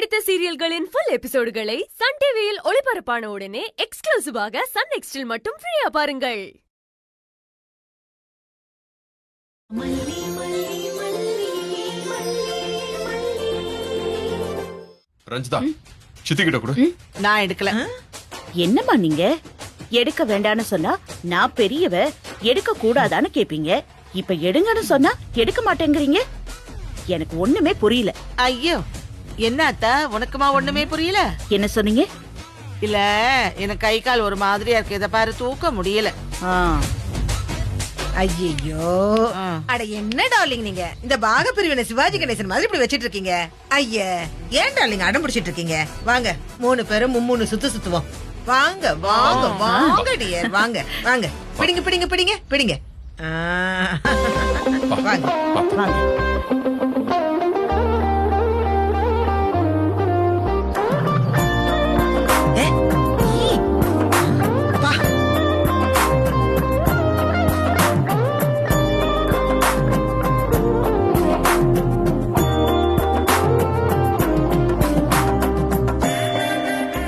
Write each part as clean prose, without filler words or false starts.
பிடித்த சீரியல்களின் full எபிசோடுகளை Sun டிவியில் ஒளிபரப்பான உடனே எக்ஸ்க்ளூசிவாக சன் நெக்ஸ்டில் மட்டும் ஃப்ரீயா பாருங்கள். ரஞ்சிதா சித்திக்கிட்ட கூட நான் எடுக்கல. என்னம்மா நீங்க எடுக்க வேண்டான்னு சொன்னா நான் பெரியவ எடுக்க கூடாதான்னு கேப்பீங்க. இப்ப எடுங்கன்னு சொன்னா எடுக்க மாட்டேங்கிறீங்க. எனக்கு ஒண்ணுமே புரியல. ஐயோ என்னத்த உனக்குமா ஒண்ணுமே புரியல? என்ன சொன்னீங்க? இல்ல எனக்கு கை கால் ஒரு மாதிரியா இருக்கு. இத பாரு தூக்க முடியல. ஐயோ அட என்ன டார்லிங் நீங்க இந்த பாக பிரிவினை சிவாஜி கணேசன் மாதிரி இப்படி வச்சிட்டு இருக்கீங்க. ஐயா ஏன் டார்லிங் அடம் பிடிச்சிட்டு இருக்கீங்க? வாங்க 3 பேரும் 3 சுத்து சுத்துவோம். வாங்க வாங்க வாங்க டியர் வாங்க வாங்க பிடிங்க பிடிங்க பிடிங்க பிடிங்க. வாங்க வாங்க.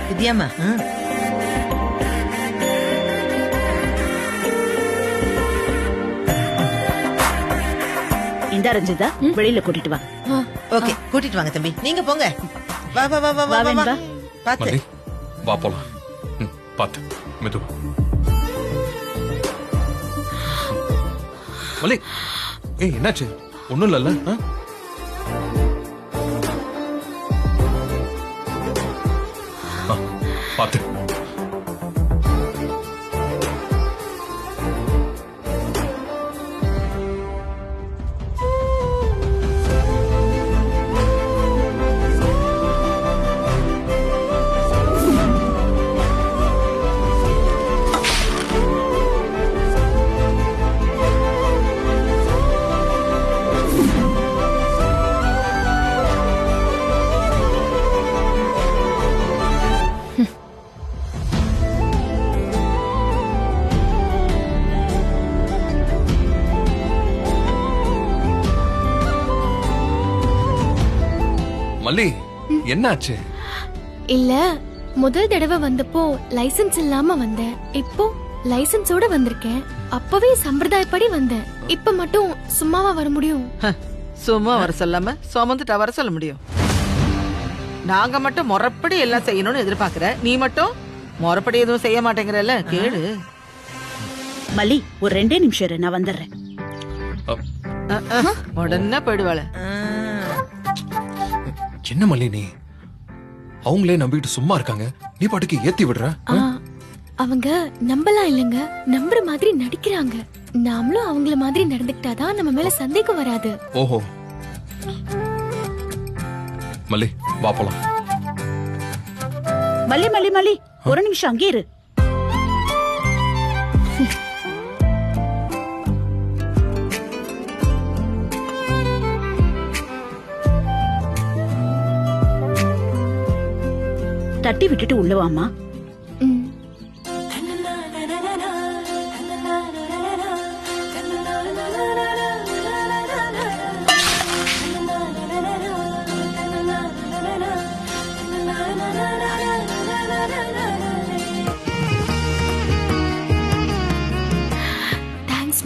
வித்யாமா இந்த ரஞ்சிதா வெளியில கூட்டிட்டு வா. ஓகே கூட்டிட்டு வாங்க தம்பி. நீங்க போங்க. வா வா வா வா வா வா. பாத்து மல்லி வா போலாம். பாத்து மெது. மல்லி ஏய் என்னாச்சு? ஒண்ணும் இல்லல்ல? பாத்து. மல்லி என்னாச்சு? இல்ல முதல் தடவை வந்தப்போ லைசென்ஸ் இல்லாம வந்தேன். இப்போ லைசென்ஸோட வந்திருக்கேன். அப்பவே சம்பிரதாயப்படி வந்தேன். இப்ப மட்டும் சும்மாவா வர முடியும்? சும்மா வர சொல்லாம சுமந்துட்டா வர சொல்ல முடியும்? நாங்க மட்டும் முறைப்படி எல்லாம் செய்யணும்னு எதிர்பார்க்கிற, நீ மட்டும் முறைப்படி எதுவும் செய்ய மாட்டேங்கிறல்ல. கேளு மல்லி ஒரு 2 நிமிஷம் இரு, நான் வந்துடுறேன். உடனே போயிடுவாள. என்ன மல்லி நீ அவங்களே நம்பிட்டு சும்மா இருக்காங்க, நீ பாட்டுக்கு ஏத்தி விடுற? அவங்க நம்பலாம் இல்லங்க, நம்புற மாதிரி நடிக்கிறாங்க. நாமளும் அவங்கள மாதிரி நடந்துக்கிட்டாதான் நம்ம மேல சந்தேகம் வராது. ஓஹோ மல்லி வா போலாம். மல்லி மல்லி மல்லி ஒரு நிமிஷம் அங்கே இரு. தட்டி விட்டுட்டு உள்ள வாமா.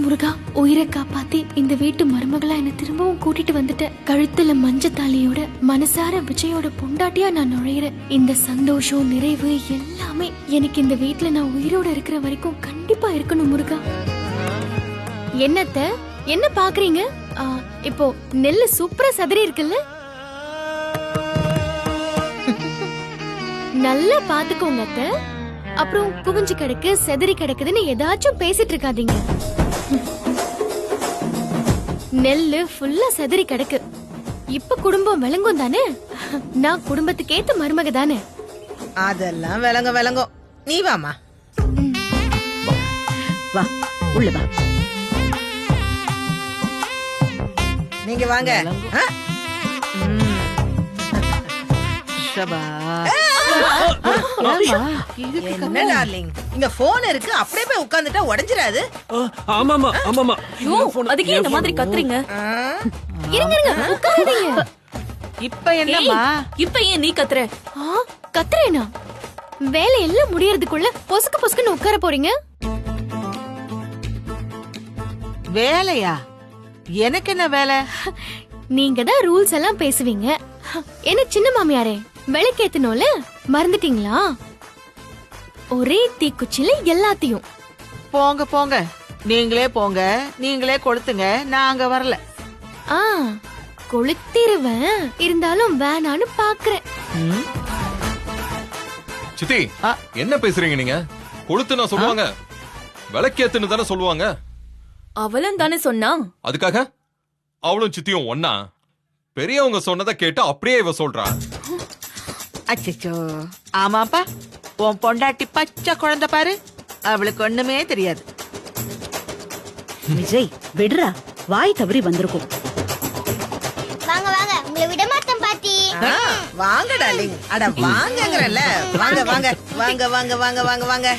முருகா, உயிரை காப்பாத்தி இந்த வீட்டு மருமகளா என்ன திரும்பவும் கூட்டிட்டு வந்துட்ட. கழுத்துல மஞ்ச தாலியோட மனசார விஜயோட பொண்டாட்டியா நான் நுழையிறேன். இந்த சந்தோஷம் நிறைவு எல்லாமே எனக்கு இந்த வீட்டுல நான் உயிரோட இருக்கிற வரைக்கும் கண்டிப்பா இருக்கணும் முருகா. என்னத்த என்ன பாக்குறீங்க? இப்போ நெல்லு சூப்பரா சதுரி இருக்குல்ல, நல்லா பாத்துக்கோங்க அத்த. அப்புறம் குவிஞ்சு கிடக்கு செதறி கிடக்குதுன்னு ஏதாச்சும் பேசிட்டு இருக்காதீங்க. நெல்லு ஃபுல்லா செதறி கிடக்கு. இப்ப குடும்பம் விளங்கும் தானே? நான் குடும்பத்துக்கு ஏத்த மருமக தானே. அதெல்லாம் விளங்கும். நீ வாமா. வா உள்ள வா. நீங்க வாங்க. என்ன டார்லிங், இங்க போன் இருக்கு, அப்படியே போய் உட்கார்ந்துட்டா உடைஞ்சிராது? ஆமாமா ஆமாமா. அதுக்கே இந்த மாதிரி கத்துறீங்க? இருங்க இருங்க, உட்காருங்க. இப்ப என்னம்மா? இப்ப ஏன் நீ கத்துற? கத்துறேனா? வேலை எல்லாம் முடியறதுக்குள்ள பொசுக்கு பொசுக்குன்னு உட்கார போறீங்க? வேலையா? எனக்கு என்ன வேலை? நீங்க தான் ரூல்ஸ் எல்லாம் பேசுவீங்க. என்ன சின்ன மாமியாரே, விளக்கேத்தணும்ல, மறந்துட்டீங்களா? ஒரே தீக்குச்சில எல்லாத்தையும். போங்க போங்க, நீங்களே போங்க, நீங்களே கொளுத்துங்க, நான் அங்க வரல. கொளுத்திருவேன், இருந்தாலும் வேணான்னு பாக்குறேன். சித்தி என்ன பேசுறீங்க நீங்க? கொளுத்துனா சொல்லுவாங்க, விளக்கேத்துன்னு தானே சொல்லுவாங்க. அவளும் தானே சொன்னா. அதுக்காக அவளும் சித்தியும் ஒன்னா? பெரியவங்க சொன்னதை கேட்டு அப்படியே இவ சொல்றா. அச்சச்சோ, ஆமாப்பா, உன் பொண்டாட்டி பச்சை குழந்தை பாரு, அவளுக்கு ஒண்ணுமே தெரியாது. விஜய் விடுறா, வாய் தவறி வந்திருக்கும். வாங்க வாங்க, உங்களை விட மாட்டேன் பாட்டி. வாங்க டார்லிங், அட வாங்கங்கறல, வாங்க வாங்க வாங்க வாங்க வாங்க வாங்க வாங்க.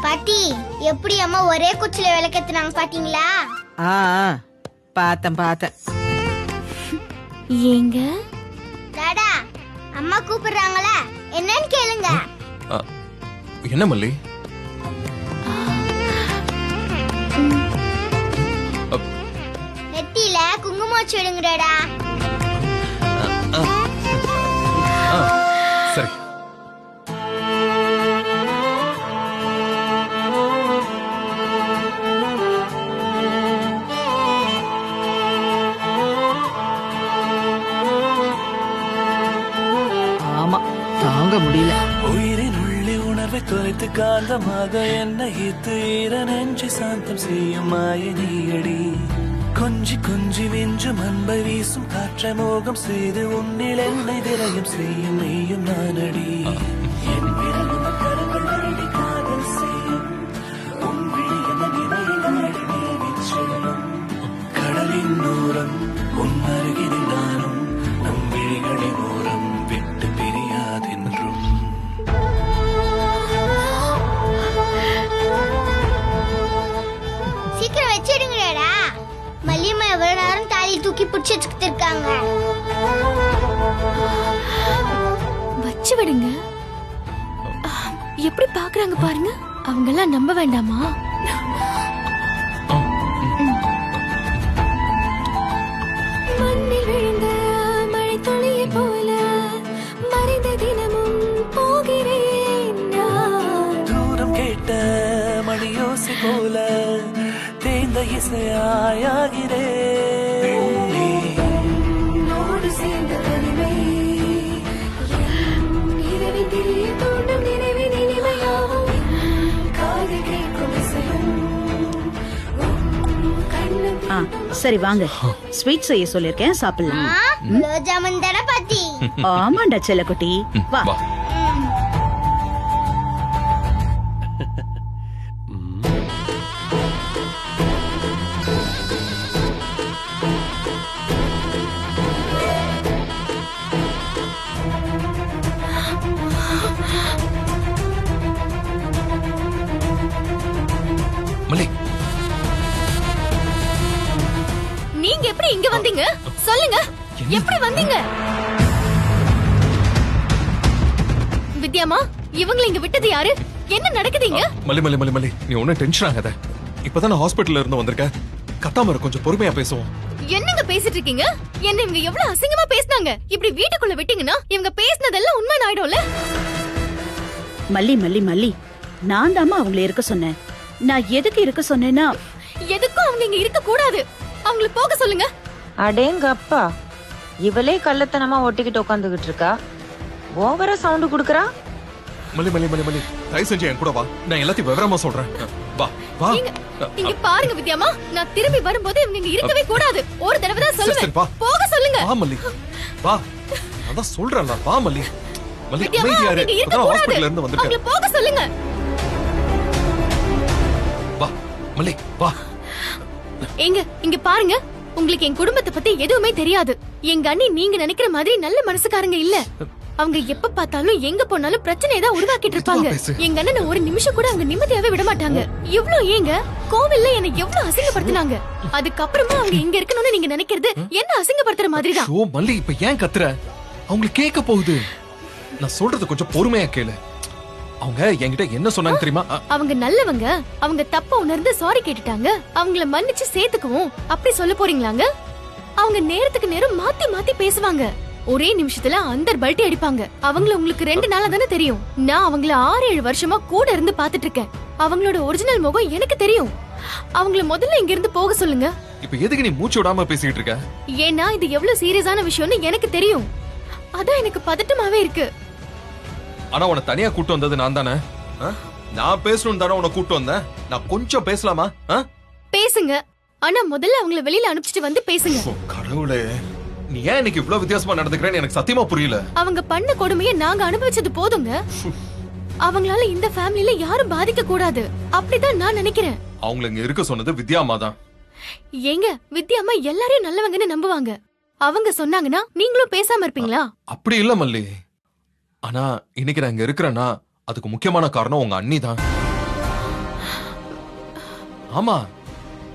பாட்டி, எப்படி அம்மா ஒரே குச்சில விளக்கேத்துனாங்க பாத்தீங்களா? பார்த்தேன் பார்த்தேன். ஏங்க டாடா, அம்மா கூப்பிடுறாங்களே, என்னன்னு கேளுங்க. என்ன மல்லி? நெத்தியில குங்குமம் வச்சு விடுங்க டாடா. சரி. ஆமா, தாங்க முடியல. உயிரின் உள்ளே உணர்வை தொலைத்து காந்தமாக என்ன ஈர்த்து ஈர நெஞ்சு சாந்தம் செய்யும் மாய நீயடி. கொஞ்சி கொஞ்சி வெஞ்சும் அன்பை வீசும் காற்ற மோகம் செய்து உன்னில் என்னை விரயம் செய்யும் மெய்யும் நானடி. என் விரல் உன் கரங்கள் வருடி காதல் செய்யும், உன் விழி என நினைவுகளை மேவிச் செல்லும். கடலின் தூரம் உன் அருகினில் நானும், நம் விழிகளின் ஓரம் விட்டு பிரியாதென்றும். சீக்கிரம் வச்சிடுங்க டாடா. மல்லியம்மா எவ்வளவு நேரம் தாலி தூக்கி பிடிச்சி வச்சுக்கிட்டு இருக்காங்க. வச்சு விடுங்க. எப்படி பாக்குறாங்க பாருங்க. அவங்க எல்லாம் நம்ப வேண்டாமா? மண்ணில் விழுந்த மழை துளியை போல மறைந்த தினமும் போகிறேன் நான். தூரம் கேட்ட மணியோசை போல தேய்ந்த இசையாகிறே. உன்னோடு சேர்ந்த தனிமை இரவின் திரிய தோன்றும் நினைவின் இனிமையாகும். காது கேட்கும் இசையும் சரி வாங்க, ஸ்வீட் செய்ய சொல்லிருக்கேன், சாப்பிடலாம். குலோப் ஜாமுன் தானே பாட்டி? ஆமாண்டா செல்லக்குட்டி, வா. வா. மல்லி, நீங்க எப்படி இங்க வந்தீங்க? சொல்லுங்க, எப்படி வந்தீங்க? வித்யாமா, இவங்களை இங்க விட்டது யாரு? என்ன நடக்குதுங்க? மல்லி மல்லி மல்லி மல்லி, நீ ஒன்னும் டென்ஷன் ஆகாத. இப்பதான் நான் ஹாஸ்பிட்டல்ல இருந்து வந்திருக்கேன். கத்தாம இரு, கொஞ்சம் பொறுமையா பேசுவோம். என்னங்க பேசிட்டு இருக்கீங்க? என்ன இவங்க எவ்வளவு அசிங்கமா பேசினாங்க. இப்படி வீட்டுக்குள்ள விட்டீங்கன்னா இவங்க பேசினதெல்லாம் உண்மை ஆயிடும்ல. மல்லி மல்லி மல்லி, நான் தாமா அவங்கள இருக்க சொன்னேன். நான் எதுக்கு இருக்க சொன்னேன்னா, எதுக்கும் அவங்க இங்க இருக்க கூடாது. அவங்கள போக சொல்லுங்க. அடேங்க அப்பா, இவளே கள்ளத்தனமா ஒட்டிக்கிட்டு உட்காந்துகிட்டு இருக்கா. ஓவரா சவுண்ட் குடுக்கறா. மல்லி மல்லி மல்லி மல்லி, தயவு செஞ்சு என் கூட வா, நான் எல்லாத்தையும் விவரமா சொல்றேன். வா வா. இங்க பாருங்க வித்யாமா, நான் திரும்பி வரும்போது இவங்க இங்க இருக்கவே கூடாது. ஒரு தடவை தான் சொல்லுவேன், போக சொல்லுங்க. வா மல்லி, வா. அதான் சொல்றேன்ல, வா மல்லி. மல்லி வித்யாமா, அமைதியா இரு. நீங்க இருக்க இப்பதான் கூடாது. ஹாஸ்பிட்டல்ல இருந்து அவங்கள வந்திருக்கேன். போக சொல்லுங்க. மல்லி வா. எங்க இங்க பாருங்க, உங்களுக்கு என் குடும்பத்தை பத்தி எதுவுமே தெரியாது. எங்க அண்ணி நீங்க நினைக்கிற மாதிரி நல்ல மனசுக்காரங்க இல்ல. அவங்க எப்ப பார்த்தாலும் எங்க போனாலும் பிரச்சனையை தான் உருவாக்கிட்டு இருப்பாங்க. எங்க அண்ணன் ஒரு நிமிஷம் கூட அவங்க நிம்மதியாவே விட மாட்டாங்க. இவ்ளோ ஏங்க கோவில்ல என்ன எவ்வளவு அசிங்கப்படுத்தினாங்க. அதுக்கப்புறமா அவங்க இங்க இருக்கணும்னு நீங்க நினைக்கிறது என்ன அசிங்கப்படுத்துற மாதிரி தான். ஓ மல்லி, இப்ப ஏன் கத்துற? அவங்களுக்கு கேட்க போகுது. நான் சொல்றது கொஞ்சம் பொறுமையா கேளு. அவங்க என்கிட்ட என்ன சொன்னாங்க தெரியுமா? அவங்க நல்லவங்க. அவங்க தப்ப உணர்ந்து சாரி கேட்டுட்டாங்க. அவங்கள மன்னிச்சு சேர்த்துக்குவோம் அப்படி சொல்ல போறீங்களாங்க? அவங்க நேரத்துக்கு நேரம் மாத்தி மாத்தி பேசுவாங்க. ஒரே நிமிஷத்துல அந்த பல்ட்டி அடிப்பாங்க. அவங்கள உங்களுக்கு 2 நாளா தானே தெரியும். நான் அவங்கள 6-7 வருஷமா கூட இருந்து பாத்துட்டு இருக்கேன். அவங்களோட ஒரிஜினல் முகம் எனக்கு தெரியும். அவங்கள முதல்ல இங்க இருந்து போக சொல்லுங்க. இப்ப எதுக்கு நீ மூச்சு விடாம பேசிட்டு இருக்க? ஏன்னா இது எவ்வளவு சீரியஸான விஷயம்னு எனக்கு தெரியும். அதான் எனக்கு பதட்டமாவே இருக்கு. ஆனா உன தனியா கூட்டு வந்தது நான் தானே. நான் பேசணும் தானே உன கூட்டு வந்தேன். நான் கொஞ்சம் பேசலாமா? பேசுங்க. ஆனா முதல்ல அவங்கள வெளியில அனுப்பிச்சிட்டு வந்து பேசுங்க. கடவுளே, நீ ஏன் இன்னைக்கு இவ்வளவு வித்தியாசமா நடந்துக்கிறேன்னு எனக்கு சத்தியமா புரியல. அவங்க பண்ண கொடுமையை நாங்க அனுபவிச்சது போதுங்க. அவங்களால இந்த ஃபேமிலில யாரும் பாதிக்க கூடாது அப்படிதான் நான் நினைக்கிறேன். அவங்கள இங்க இருக்க சொன்னது வித்யாமா தான். ஏங்க வித்யாமா எல்லாரையும் நல்லவங்கன்னு நம்புவாங்க. அவங்க சொன்னாங்கன்னா நீங்களும் பேசாம இருப்பீங்களா? அப்படி இல்ல மல்லி. ஆனா இன்னைக்கு நான் இங்க இருக்கிறேன்னா அதுக்கு முக்கியமான காரணம் உங்க அண்ணி தான். ஆமா,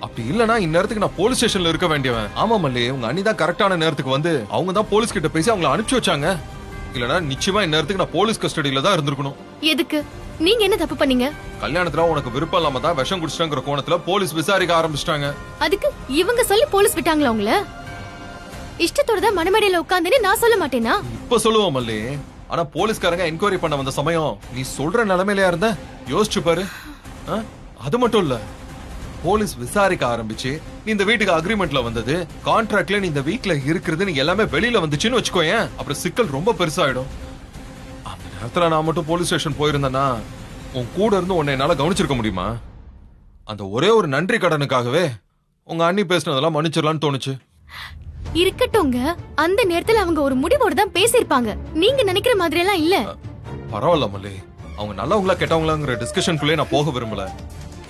அப்படி இல்லனா இந்நேரத்துக்கு நான் போலீஸ் ஸ்டேஷன்ல இருக்க வேண்டியவன். ஆமா மல்லி, உங்க அண்ணி தான் கரெக்டான நேரத்துக்கு வந்து அவங்க தான் போலீஸ் கிட்ட பேசி அவங்கள அனுப்பிச்சு வச்சாங்க. இல்லனா நிச்சயமா இந்நேரத்துக்கு நான் போலீஸ் கஸ்டடியில தான் இருந்திருக்கணும். எதுக்கு? நீங்க என்ன தப்பு பண்ணீங்க? கல்யாணத்துல உனக்கு விருப்பம் இல்லாம தான் விஷம் குடிச்சிட்டாங்கிற கோணத்துல போலீஸ் விசாரிக்க ஆரம்பிச்சிட்டாங்க. அதுக்கு இவங்க சொல்லி போலீஸ் விட்டாங்களா உங்கள? இஷ்டத்தோட தான் மனமேடையில உட்கார்ந்தேன்னு நான் சொல்ல மாட்டேனா? இப்ப சொல்லுவோம் மல்லி. ஆனா போலீஸ்காரங்க என்கொயரி பண்ண வந்த சமயம் நீ சொல்ற நிலைமையில இருந்த யோசிச்சு பாரு. அது மட்டும் இல்ல, போலீஸ் விசாரிக்க ஆரம்பிச்சு நீ இந்த வீட்டுக்கு அக்ரிமெண்ட்ல வந்தது, கான்ட்ராக்ட்ல நீ இந்த வீட்ல இருக்கிறது, நீ எல்லாமே வெளியில வந்துச்சுன்னு வச்சுக்கோயேன், அப்புறம் சிக்கல் ரொம்ப பெருசாயிடும். அந்த நேரத்துல நான் மட்டும் போலீஸ் ஸ்டேஷன் போயிருந்தேன்னா உன் கூட இருந்து உன்னை என்னால கவனிச்சிருக்க முடியுமா? அந்த ஒரே ஒரு நன்றி கடனுக்காகவே உங்க அண்ணி பேசினதெல்லாம் மன்னிச்சிடலான்னு தோணுச்சு. இருக்கட்டும்ங்க. அந்த நேரத்துல அவங்க ஒரு முடிவோட தான் பேசிருப்பாங்க. நீங்க நினைக்கிற மாதிரி எல்லாம் இல்ல. பரவாயில்ல மல்லி, அவங்க நல்லவங்களா கெட்டவங்களாங்கிற டிஸ்கஷனுக்குள்ளே நான் போக விரும்பல.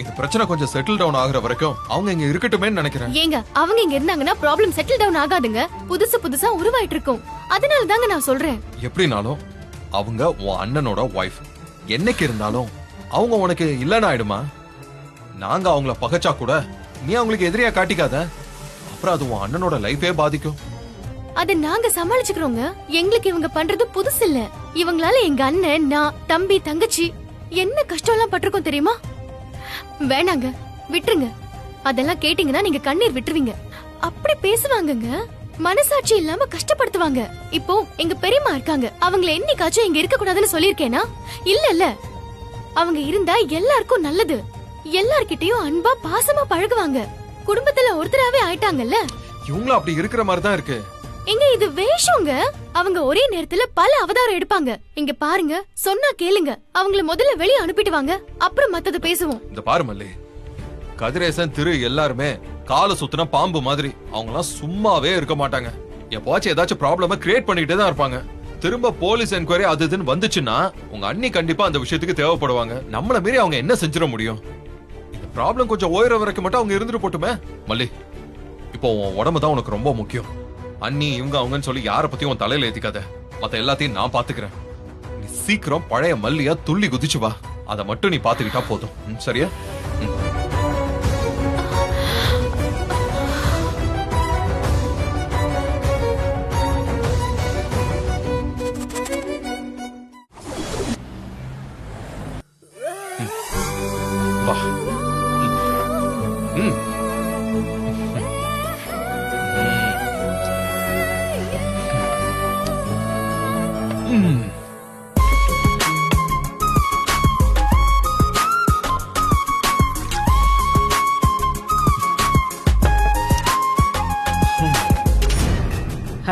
இந்த பிரச்சனை கொஞ்சம் செட்டில் டவுன் ஆகுற வரைக்கும் அவங்க இங்க இருக்கட்டுமே நினைக்கிறேன். ஏங்க அவங்க இங்க இருந்தாங்கன்னா ப்ராப்ளம் செட்டில் டவுன் ஆகாதுங்க. புதுசா உருவாயிட்டு இருக்கும். அதனால தாங்க நான் சொல்றேன். எப்படினாலும் அவங்க உன் அண்ணனோட வைஃப். என்னைக்கு இருந்தாலும் அவங்க உனக்கு இல்லன்னு ஆயிடுமா? நாங்க அவங்கள பகைச்சா கூட நீ அவங்களுக்கு எதிரியா காட்டிக்காத. அப்புறம் அது உன் அண்ணனோட லைஃபே பாதிக்கும். அத நாங்க சமாளிச்சுக்கிறோங்க. எங்களுக்கு இவங்க பண்றது புதுசு இல்ல. இவங்களால எங்க அண்ணன், நான், தம்பி, தங்கச்சி என்ன கஷ்டம் எல்லாம் பட்டிருக்கோம் தெரியுமா? வேணாங்க, விட்டுருங்க. அதெல்லாம் கேட்டீங்கன்னா நீங்க கண்ணீர் விட்டுருவீங்க. அப்படி பேசுவாங்கங்க. மனசாட்சி இல்லாம கஷ்டப்படுத்துவாங்க. இப்போ எங்க பெரியம்மா இருக்காங்க. அவங்கள என்னைக்காச்சும் இங்க இருக்க கூடாதுன்னு சொல்லிருக்கேனா? இல்ல. அவங்க இருந்தா எல்லாருக்கும் நல்லது. எல்லார்கிட்டயும் அன்பா பாசமா பழகுவாங்க. குடும்பத்துல ஒருத்தராவே ஆயிட்டாங்கல்ல. இவங்களும் அப்படி இருக்கிற மாதிரி தான் இருக்கு. எங்க இது வேஷங்க. அவங்க ஒரே நேரத்துல பல அவதாரம் எடுப்பாங்க. இங்க பாருங்க, சொன்னா கேளுங்க. அவங்கள முதல்ல வெளிய அனுப்பிட்டு வாங்க, அப்புறம் மத்தத பேசுவோம். இந்த பாரு மல்லி, கதிரேசன், திரு எல்லாருமே கால சுத்தின பாம்பு மாதிரி. அவங்க எல்லாம் சும்மாவே இருக்க மாட்டாங்க. எப்பவாச்சும் ஏதாச்சும் ப்ராப்ளம கிரியேட் பண்ணிட்டே தான் இருப்பாங்க. திரும்ப போலீஸ் என்கொயரி அது இதுன்னு வந்துச்சுன்னா உங்க அண்ணி கண்டிப்பா அந்த விஷயத்துக்கு தேவைப்படுவாங்க. நம்மள மீறி அவங்க என்ன செஞ்சிட முடியும்? இந்த ப்ராப்ளம் கொஞ்சம் ஓய்ற வரைக்கும் மட்டும் அவங்க இருந்துட்டு போட்டுமே. மல்லி, இப்போ உன் உடம்பு தான் உனக்கு ரொம்ப முக்கியம். அண்ணி இவங்க அவங்கன்னு சொல்லி யார பத்தியும் உன் தலையில ஏத்திக்காத. மத்த எல்லாத்தையும் நான் பாத்துக்கிறேன். நீ சீக்கிரம் பழைய மல்லியா துள்ளி குதிச்சு வா. அதை மட்டும் நீ பாத்துக்கிட்டா போதும். சரியா? வா.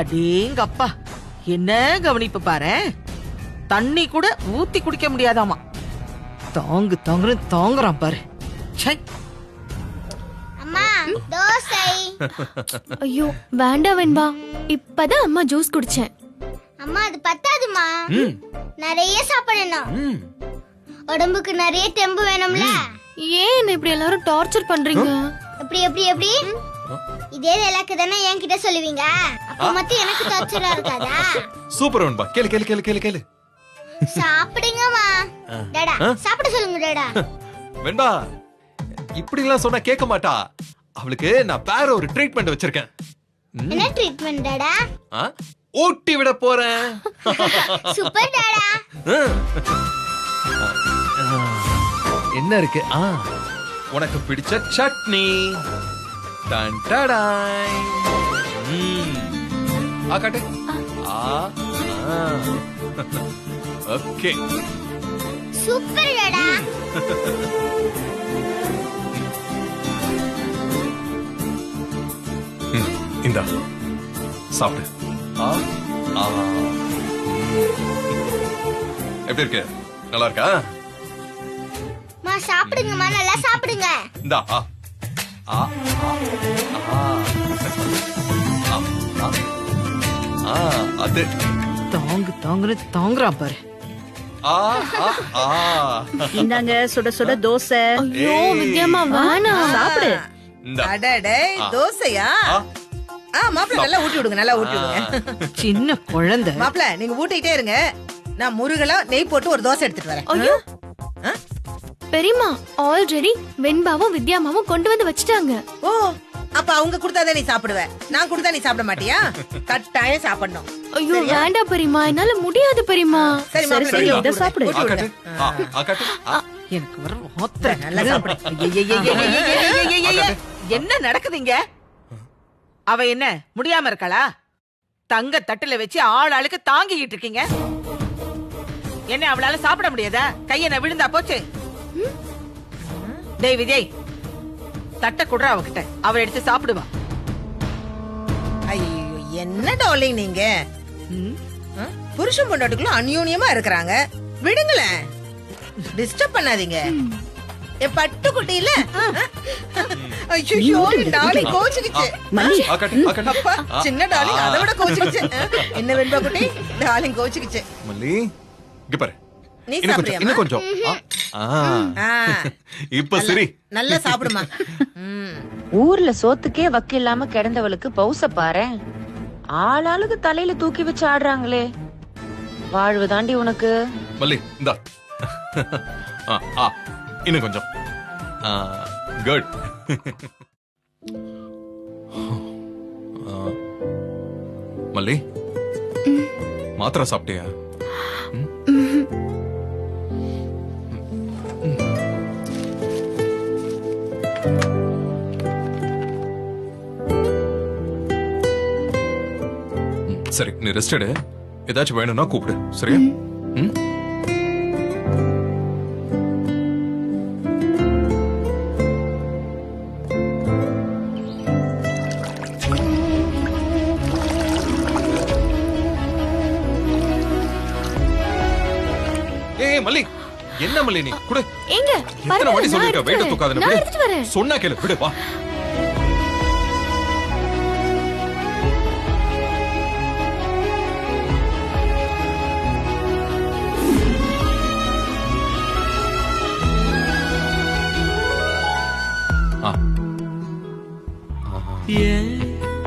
அடேங்கப்பா, என்ன கவனிப்பு பாரு. தண்ணி கூட ஊத்தி குடிக்க முடியாதாமா. தாங்குறான் பாரு. அம்மா தோசை. ஐயோ வேண்டாம் வெண்பா, இப்பதான் அம்மா ஜூஸ் குடிச்சேன். அம்மா அது பத்தாதுமா, நிறைய சாப்பிடணும். உடம்புக்கு நிறைய தெம்பு வேணும்ல. ஏன் என்ன இப்படி எல்லாரும் டார்ச்சர் பண்றீங்க? எப்படி எப்படி எப்படி இதே எனக்கு தானே என்கிட்ட சொல்லுவீங்க, அப்ப மட்டும் எனக்கு டார்ச்சரா இருக்காதா? சூப்பர் வெண்பா, கேளு கேளு கேளு கேளு கேளு. சாப்பிடுங்கம்மா. டாடா சாப்பிட சொல்லுங்க டாடா. வெண்பா இப்படி எல்லாம் சொன்னா கேட்க மாட்டா. அவளுக்கு நான் வேற ஒரு ட்ரீட்மெண்ட் வச்சிருக்கேன். என்ன ட்ரீட்மெண்ட் டாடா? ஊட்டி விட போறேன். சூப்பர் டாடா. என்ன இருக்கு? உனக்கு பிடிச்ச சட்னி. டன் டடாய். காட்டு. Okay super Tata. இந்தா சாப்பிடு. எப்படி இருக்கு? நல்லா இருக்கா? மா சாப்பிடுங்கம்மா, நல்லா சாப்பிடுங்க. இந்தா அது தாங்குறான் பாரு. இந்தாங்க சுட சுட தோசை. ஐயோ வித்யாமா வேணாம். சாப்பிடு. அடடே தோசையா? மாப்பிள்ள நல்லா ஊட்டி விடுங்க, நல்லா ஊட்டி விடுங்க. சின்ன குழந்தை. மாப்பிள்ள நீங்க ஊட்டிட்டே இருங்க, நான் முருகலா நெய் போட்டு ஒரு தோசை எடுத்துட்டு வரேன். ஐயோ பெரியம்மா, ஆல்ரெடி வெண்பாவும் வித்யாமாவும் கொண்டு வந்து வச்சுட்டாங்க. ஓ அப்ப அவங்க கொடுத்தாதான் நீ சாப்பிடுவ, நான் கொடுத்தா நீ சாப்பிட மாட்டியா? கட்டாயம் சாப்பிடணும். ஐயோ வேண்டாம் பெரியம்மா, என்னால முடியாது பெரியம்மா. சரி மாப்பிள்ள நீங்க இத சாப்பிடு. எனக்கு வர ஆத்திரம். நல்லா சாப்பிடு. என்ன நடக்குதுங்க? அவ என்ன முடியாம இருக்காளா? தங்க தட்டுல வச்சு ஆளுக்கு தாங்கிட்டு இருக்கீங்க. என்ன அவளால சாப்பிட முடியாதா? கைய விழுந்தா போச்சு. டேய் விஜய், தட்டை குடுற அவகிட்ட, அவ எடுத்து சாப்பிடுவா. ஐயோ என்ன டார்லிங் நீங்க, புருஷன் பொண்டாட்டிக்குள்ள அந்யோன்யமா இருக்கிறாங்க, விடுங்களேன், டிஸ்டர்ப் பண்ணாதீங்க. என் பட்டுக்குட்டி இல்ல. ஐயோ டார்லிங் கோச்சுக்கிச்சு. அப்பா சின்ன டார்லிங் அதை விட கோச்சுக்கிச்சு. என்ன வெண்பா குட்டி, டார்லிங் கோச்சுக்கிச்சு. மல்லி இங்க பாரு, நீ இன்னும் கொஞ்சம். இப்ப சரி, நல்லா சாப்பிடுமா. ஊர்ல சோத்துக்கே வக்கு இல்லாம கிடந்தவளுக்கு பௌச பாரு. ஆளாளுக்கு தலையில தூக்கி வச்சு ஆடுறாங்களே. வாழ்வு தாண்டி உனக்கு. மல்லி இந்தா. இன்னும் கொஞ்சம். குட். மல்லி மாத்திரை சாப்பிட்டியா? சரி நீ ரெஸ்ட் எடு, ஏதாச்சும் வேணும்னா கூப்பிடு, சரியா? மல்லி என்ன மல்லி நீ குடு. எங்க எத்தனை வாட்டி சொல்லிருக்க வெயிட் தூக்காதன்னு? நான் எடுத்துட்டு வரேன். சொன்னா கேளு, விடு வா.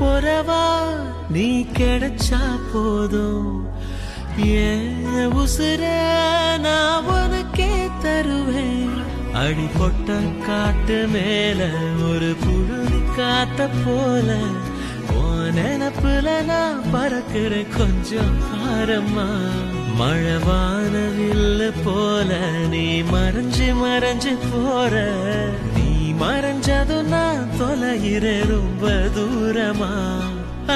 உறவா நீ கிடைச்சா போதும், ஏன் உசுர நான் உனக்கே தருவேன். அடிபொட்ட காட்டு மேல ஒரு புழுதி காத்த போல, நினப்புல நான் பறக்கிறேன் கொஞ்சம் பாரம்மா. மழவான வில்லு போல நீ மறைஞ்சு மறைஞ்சு போற, நீ மறைஞ்சதும் நான் தொலைகிறேன் ரொம்ப தூரமா.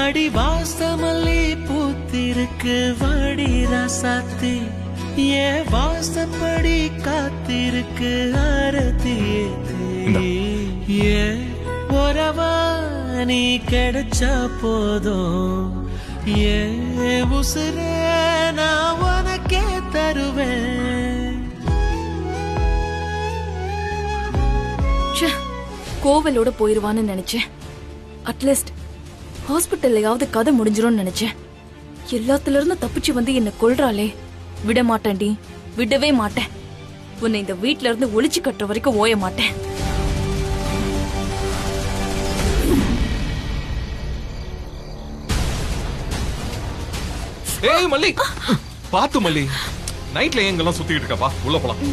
அடி வாசமல்லி பூத்திருக்கு வாடி ராசாத்தி, ஏன் வாசப்படி காத்திருக்கு ஆரத்தியே. ஏன் உறவா நீ கிடைச்சா போதும், ஏன் உசுர நான் உனக்கே தருவேன். கோவிலோட போயிருவான்னு நினைச்சேன். அட்லீஸ்ட் ஹாஸ்பிட்டல்லையாவது கதை முடிஞ்சிரும்னு நினைச்சேன். எல்லாத்துல இருந்து தப்பிச்சு வந்து என்ன கொல்றாளே. விட மாட்டேன்டி, விடவே மாட்டேன். உன்னை இந்த வீட்ல இருந்து ஒளிச்சு கட்டுற வரைக்கும் ஓய மாட்டேன். ஏய் மல்லி, பாத்து மல்லி, நைட்ல எங்கெல்லாம் சுத்திட்டு இருக்கப்பா, உள்ள போலாம்.